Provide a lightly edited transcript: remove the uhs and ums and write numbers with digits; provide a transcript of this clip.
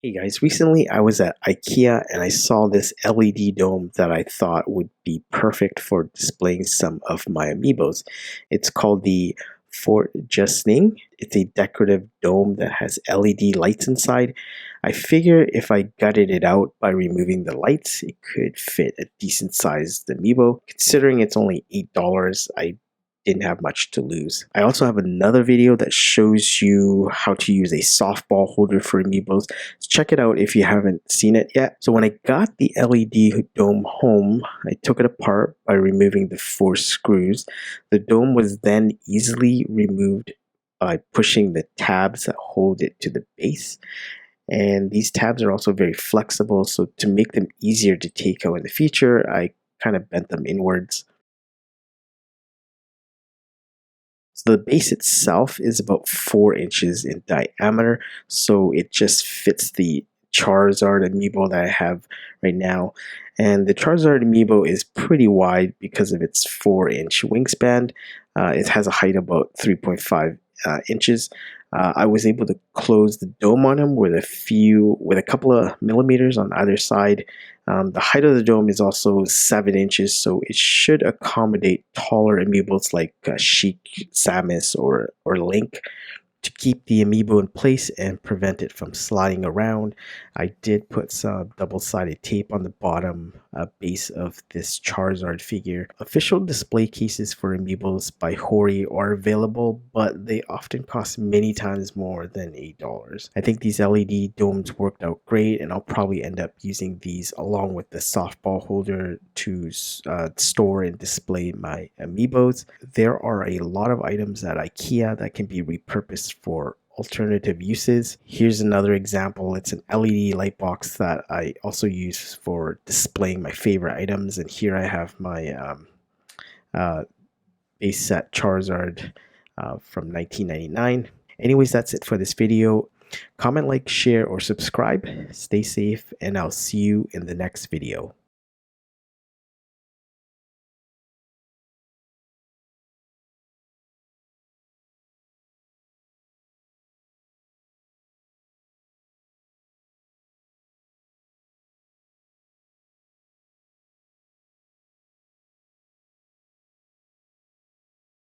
Hey guys, recently I was at IKEA and I saw this LED dome that I thought would be perfect for displaying some of my amiibos. It's called the Fortjusning. It's a decorative dome that has LED lights inside. I figure if I gutted it out by removing the lights, it could fit a decent sized amiibo. Considering it's only $8, I didn't have much to lose. I also have another video that shows you how to use a softball holder for amiibos. So check it out if you haven't seen it yet. So when I got the LED dome home, I took it apart by removing the 4 screws. The dome was then easily removed by pushing the tabs that hold it to the base. And these tabs are also very flexible, so to make them easier to take out in the future, I kind of bent them inwards. So the base itself is about 4 inches in diameter, so it just fits the Charizard amiibo that I have right now. And the Charizard amiibo is pretty wide because of its 4-inch wingspan. It has a height of about 3.5 inches. I was able to close the dome on him with a couple of millimeters on either side. The height of the dome is also 7 inches, so it should accommodate taller amiibos like Sheik, Samus, or Link. To keep the amiibo in place and prevent it from sliding around, I did put some double-sided tape on the bottom base of this Charizard figure. Official display cases for amiibos by Hori are available, but they often cost many times more than $8. I think these LED domes worked out great, and I'll probably end up using these along with the softball holder to store and display my amiibos. There are a lot of items at IKEA that can be repurposed for alternative uses. Here's another example. It's an LED light box that I also use for displaying my favorite items. And here I have my base set Charizard from 1999. Anyways, that's it for this video. Comment, like, share, or subscribe. Stay safe, and I'll see you in the next video.